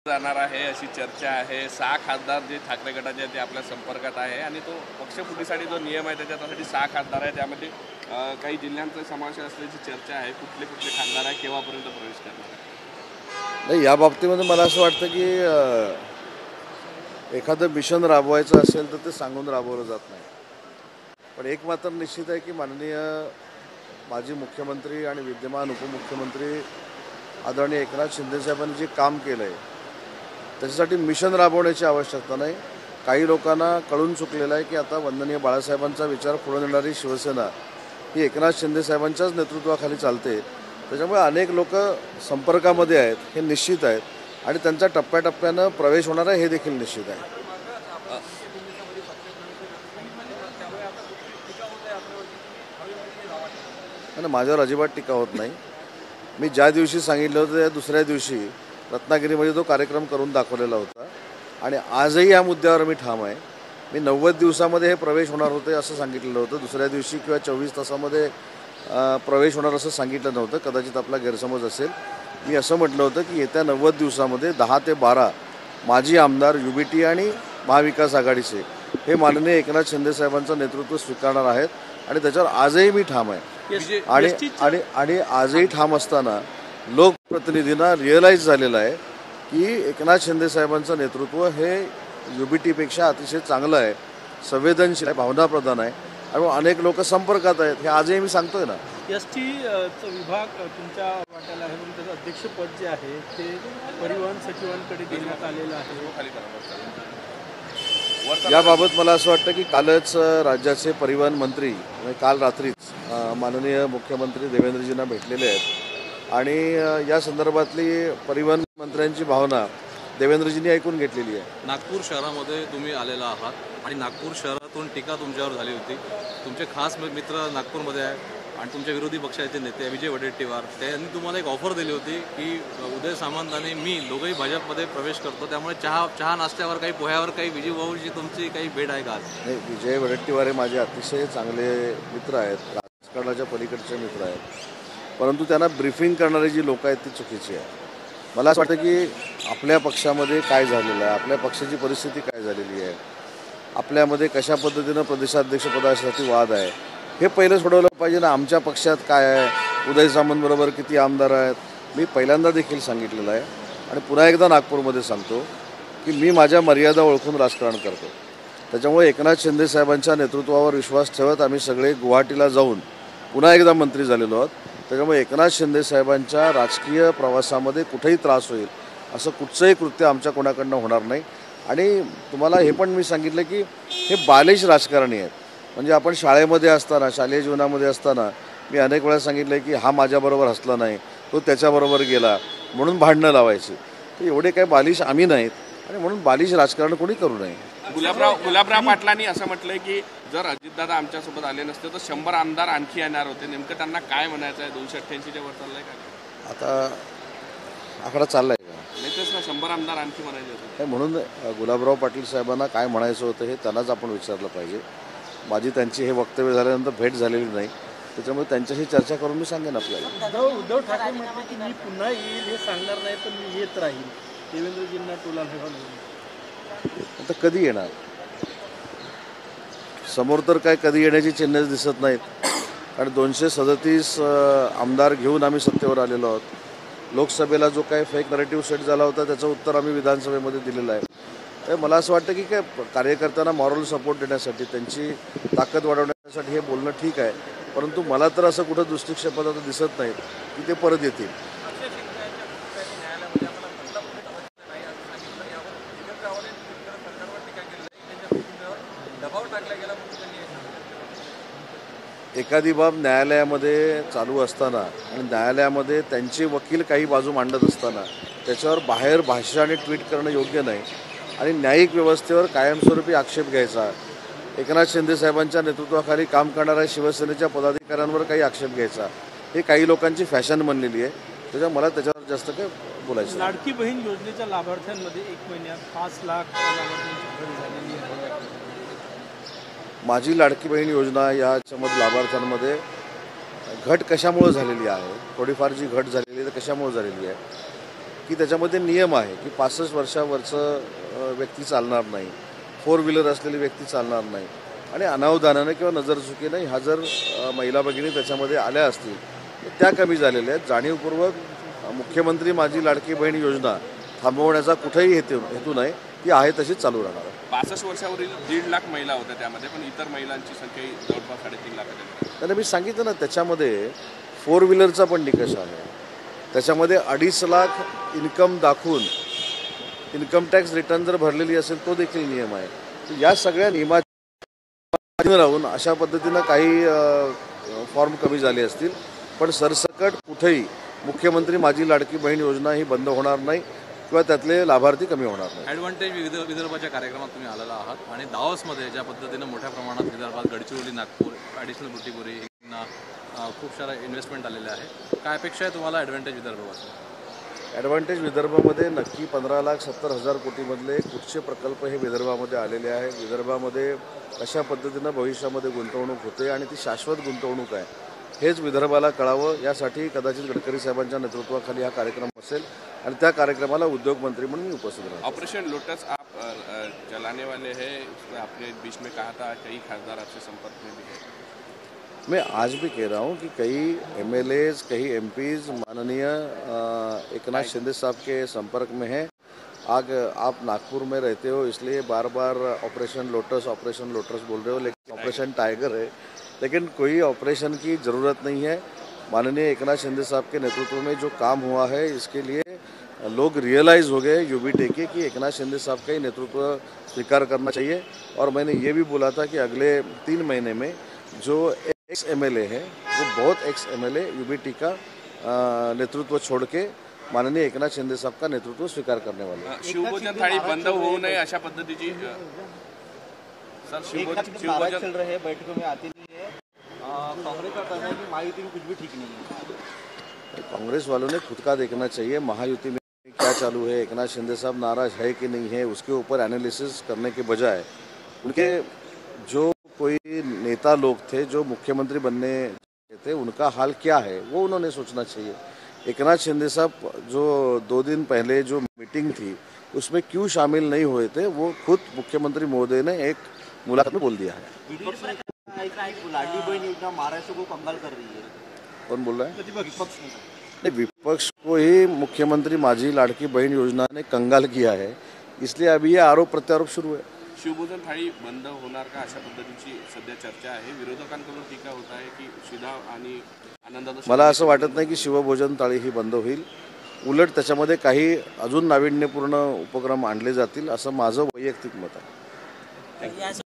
जाणार आहे अशी चर्चा आहे। 6 खासदार जे ठाकरे गटाचे आहेत ते आपल्या संपर्कात आहे आणि तो पक्षफुटीसाठी जो नियम आहे त्याच्यासाठी 6 खासदार आहे, त्यामध्ये काही जिल्ह्यांचा समावेश असल्याची चर्चा आहे। कुठले कुठले खासदार आहे, केव्हापर्यंत प्रवेश करणार आहे? नाही, या बाबतीमध्ये मला असं वाटतं की एखादं मिशन राबवायचं असेल तर ते सांगून राबवलं जात नाही। पण एक मात्र निश्चित आहे की माननीय माजी मुख्यमंत्री आणि विद्यमान उपमुख्यमंत्री आदरणीय एकनाथ शिंदे साहेबांनी जे काम केलं आहे त्याच्यासाठी मिशन राबवण्याची आवश्यकता नाही। काही लोकांना कळून चुकलेलं आहे की आता वंदनीय बाळासाहेबांचा विचार पुढे नेणारी शिवसेना ही एकनाथ शिंदे साहेबांच्याच नेतृत्वाखाली चालते। त्याच्यामुळे अनेक लोक संपर्कामध्ये आहेत हे निश्चित आहेत आणि त्यांचा टप्प्याटप्प्यानं प्रवेश होणार आहे हे देखील निश्चित आहे। आणि माझ्यावर अजिबात टीका होत नाही। मी ज्या दिवशी सांगितलं होतं त्या दुसऱ्या दिवशी रत्नागिरीमध्ये तो कार्यक्रम करून दाखवलेला होता आणि आजही या मुद्द्यावर मी ठाम आहे। मी 90 दिवसामध्ये हे प्रवेश होणार होते असं सांगितलेलं होतं, दुसऱ्या दिवशी किंवा 24 तासामध्ये प्रवेश होणार असं सांगितलं नव्हतं। कदाचित आपला गैरसमज असेल। मी असं म्हटलं होतं की येत्या 90 दिवसामध्ये 10 ते 12 माजी आमदार UBT आणि महाविकास आघाडीचे हे माननीय एकनाथ शिंदे साहेबांचं नेतृत्व स्वीकारणार आहेत आणि त्याच्यावर आजही मी ठाम आहे। आणि आजही ठाम असताना लोकप्रतिनिधींना रिअलाईज झालेलं आहे की एकनाथ शिंदे साहेबांचं नेतृत्व हे UBTपेक्षा अतिशय चांगलं आहे, संवेदनशील आहे, भावनाप्रधान आहे आणि अनेक लोक संपर्कात आहेत हे आजही मी सांगतोय ना। ST विभाग तुमच्या वाट्याला आहे, पण त्याचं अध्यक्षपद जे आहे ते परिवहन सचिवांकडे देण्यात आलेलं आहे। याबाबत मला असं वाटतं की कालच राज्याचे परिवहन मंत्री काल रात्रीच माननीय मुख्यमंत्री देवेंद्रजींना भेटलेले आहेत आणि या संदर्भातली परिवहन मंत्र्यांची भावना देवेंद्रजींनी ऐकून घेतलेली आहे। नागपूर शहरामध्ये तुम्ही आलेला आहात आणि नागपूर शहरातून टीका तुमच्यावर झाली होती। तुमचे खास मित्र नागपूरमध्ये आहे आणि तुमच्या विरोधी पक्षाचे नेते विजय वडेट्टीवार त्यांनी तुम्हाला एक ऑफर दिली होती की उदय सामंत आणि मी दोघंही भाजपमध्ये प्रवेश करतो, त्यामुळे चहा नाश्त्यावर काही पोह्यावर काही विजय भाऊची तुमची काही भेट आहे का? नाही, विजय वडेट्टीवार हे माझे अतिशय चांगले मित्र आहेत, राजकारणाच्या पलीकडचे मित्र आहेत, परंतु त्यांना ब्रीफिंग करणारी जी लोक आहेत ती चुकीची आहे। मला असं वाटतं की आपल्या पक्षामध्ये काय झालेलं आहे, आपल्या पक्षाची परिस्थिती काय झालेली आहे, आपल्यामध्ये कशा पद्धतीनं प्रदेशाध्यक्षपदासाठी वाद आहे हे पहिलं सोडवलं पाहिजे ना। आमच्या पक्षात काय आहे, उदय सामंतबरोबर किती आमदार आहेत, मी पहिल्यांदा देखील सांगितलेलं आहे आणि पुन्हा एकदा नागपूरमध्ये सांगतो की मी माझ्या मर्यादा ओळखून राजकारण करतो। त्याच्यामुळे एकनाथ शिंदे साहेबांच्या नेतृत्वावर विश्वास ठेवत आम्ही सगळे गुवाहाटीला जाऊन पुन्हा एकदा मंत्री झालेलो आहोत। त्याच्यामुळे एकनाथ शिंदे साहेबांच्या राजकीय प्रवासामध्ये कुठेही त्रास होईल असं कुठचंही कृत्य आमच्या कोणाकडनं होणार नाही। आणि तुम्हाला हे पण मी सांगितलं की हे बालिश राजकारणी आहेत। म्हणजे आपण शाळेमध्ये असताना, शालेय जीवनामध्ये असताना मी अनेक वेळा सांगितलं की हा माझ्याबरोबर हसला नाही, तो त्याच्याबरोबर गेला म्हणून भांडणं लावायची। तर एवढे काही बालिश आम्ही नाहीत आणि म्हणून बालिश राजकारण कोणी करू नये। गुलाबराव पाटलांनी असं म्हटलंय की जर अजितदादा आमच्यासोबत आले नसते तर 100 आमदार आणखी येणार होते। नेमकं त्यांना काय म्हणायचं आहे? 288च्या वर चाललंय का आता आकडा चाललाय का? नाही तेच ना, 100 आमदार आणखी म्हणायचे होते। म्हणून गुलाबराव पाटील साहेबांना काय म्हणायचं होतं हे त्यांनाच आपण विचारलं पाहिजे। माझी त्यांची हे वक्तव्य झाल्यानंतर भेट झालेली नाही, त्याच्यामुळे त्यांच्याशी चर्चा करून मी सांगेन आपल्याला। उद्धव ठाकरे म्हटले की मी पुन्हा येईल हे सांगणार नाही, पण मी येत राहील। देवेंद्रजींना टोला आता कधी येणार? समोर तर काय कधी येण्याची चिन्हच दिसत नाहीत आणि 237 आमदार घेऊन आम्ही सत्तेवर आलेलो आहोत। लोकसभेला जो काय फेक नरेटिव्ह सेट झाला होता त्याचं उत्तर आम्ही विधानसभेमध्ये दिलेलं आहे। मला असं वाटतं की काय कार्यकर्त्यांना मॉरल सपोर्ट देण्यासाठी, त्यांची ताकद वाढवण्यासाठी हे बोलणं ठीक आहे, परंतु मला तर असं कुठं दृष्टिक्षेपात आता दिसत नाही की ते परत येतील। एखादी बाब न्यायालयामध्ये चालू असताना आणि न्यायालयामध्ये त्यांचे वकील काही बाजू मांडत असताना त्याच्यावर बाहेर भाष्य आणि ट्विट करणं योग्य नाही आणि न्यायिक व्यवस्थेवर कायमस्वरूपी आक्षेप घ्यायचा, एकनाथ शिंदे साहेबांच्या नेतृत्वाखाली काम करणाऱ्या शिवसेनेच्या पदाधिकाऱ्यांवर काही आक्षेप घ्यायचा, हे काही लोकांची फॅशन बनलेली आहे। त्याच्यामुळे मला त्याच्यावर जास्त काय बोलायचं। लाडकी बहीण योजनेच्या लाभार्थ्यांमध्ये 1 महिन्यात 5 लाख लाभार्थ्यांची भर झालेली आहे। माझी लाडकी बहीण योजना याच्यामध्ये लाभार्थ्यांमध्ये घट कशामुळे झालेली आहे, थोडीफार जी घट झालेली आहे तर कशामुळे झालेली आहे? की त्याच्यामध्ये नियम आहे की 65 वर्षावरचं व्यक्ती चालणार नाही, 4 व्हीलर असलेली व्यक्ती चालणार नाही. आणि अनावधानाने किंवा नजरचुकीने ह्या जर महिला भगिनी त्याच्यामध्ये आल्या असतील तर त्या कमी झालेल्या आहेत. जाणीवपूर्वक मुख्यमंत्री माझी लाडकी बहीण योजना थांबवण्याचा कुठेही हेतू नाही, ती आहे तशीच चालू राहणार आहे. 65 वर्षावरील 1.5 लाख महिला होत्या त्यामध्ये, पण इतर महिलांची संख्या ही जवळपास 3.5 लाखाच्या. त्याने मी सांगितलं ना, त्याच्यामध्ये 4 व्हीलरचा पण निकष आहे. त्याच्यामध्ये 2.5 लाख इन्कम दाखवून इन्कम टॅक्स रिटर्न जर भरलेली असेल तो देखील नियम आहे. तर या सगळ्या नियमात राहून अशा पद्धतीनं काही फॉर्म कमी झाले असतील, पण सरसकट कुठेही मुख्यमंत्री माझी लाडकी बहीण योजना ही बंद होणार नाही किंवा त्यातले लाभार्थी कमी होणार नाही. ॲडव्हान्टेज विदर्भाच्या कार्यक्रमात तुम्ही आलेला आहात आणि दावोसमध्ये ज्या पद्धतीनं मोठ्या प्रमाणात विदर्भात गडचिरोली, नागपूर, ॲडिशनल बुटीबोरी खूप सारा इन्व्हेस्टमेंट आलेले आहे. काय अपेक्षा आहे तुम्हाला ॲडव्हान्टेज विदर्भापासून? ॲडव्हान्टेज विदर्भामध्ये नक्की 15,70,000 कोटीमधले कुठचे प्रकल्प हे विदर्भामध्ये आलेले आहे. विदर्भामध्ये कशा पद्धतीनं भविष्यामध्ये गुंतवणूक होते आणि ती शाश्वत गुंतवणूक आहे हेच विदर्भाला कळावं, यासाठी कदाचित गडकरी साहेबांच्या नेतृत्वाखाली हा कार्यक्रम असेल आणि त्या कार्यक्रमाला उद्योगमंत्री म्हणून मी उपस्थित राहतो. ऑपरेशन लोटस आप चलाने वाले हैं, उसमें आपने बीच में कहा था कई खासदार आपसे संपर्क में भी है. मैं आज भी कह रहा हूँ कि कई MLAs, कई MPs माननीय एकनाथ शिंदे साहब के संपर्क में हैं. आप नागपुर में रहते हो इसलिए बार बार ऑपरेशन लोटस बोल रहे हो, लेकिन ऑपरेशन टाइगर है. लेकिन कोई ऑपरेशन की ज़रूरत नहीं है. माननीय एकनाथ शिंदे साहब के नेतृत्व में जो काम हुआ है इसके लिए लोग रियलाइज़ हो गए UBT के कि एकनाथ शिंदे साहब का ही नेतृत्व स्वीकार करना चाहिए. और मैंने ये भी बोला था कि अगले 3 महीने में जो एक्स MLA है वो बहुत एक्स MLA UBT का नेतृत्व छोड़ के माननीय एकनाथ शिंदे साहब का नेतृत्व स्वीकार करने वाले हैं. शिवभोजन थाळी बंद होऊ नये अशा पद्धतीची सर शिवभोजन चल रहे हैं, बैठकों में आते नहीं है. कांग्रेस का कहना है कि महायुति में कुछ भी ठीक नहीं है. कांग्रेस वालों ने खुद का देखना चाहिए महायुति में क्या चालू है, एकनाथ शिंदे साहब नाराज है कि नहीं है, उसके ऊपर एनालिसिस करने के बजाय उनके जो कोई नेता लोग थे जो मुख्यमंत्री बनने थे उनका हाल क्या है वो उन्होंने सोचना चाहिए. एकनाथ शिंदे साहब जो 2 दिन पहले जो मीटिंग थी उसमें क्यों शामिल नहीं हुए थे वो खुद मुख्यमंत्री महोदय ने एक मुलाकात में बोल दिया है. लाडली बहन योजना महाराष्ट्र को कंगाल कर रही है. कौन बोल रहा है? विपक्ष ने. नहीं, विपक्ष को ही मुख्यमंत्री माझी लाडकी बहन योजना ने कंगाल किया है, इसलिए अभी ये आरोप प्रत्यारोप शुरू है. शिवभोजन थाळी बंद होणार का अशा पद्धतीची सध्या चर्चा आहे. विरोधकांकडून टीका होत आहे की शिधा आणि आनंदाचा मला असं वाटत नाही की शिवभोजन थाळी ही बंद होईल. उलट त्याच्यामध्ये काही अजून नाविन्यपूर्ण उपक्रम आणले जातील असं माझं वैयक्तिक मत आहे.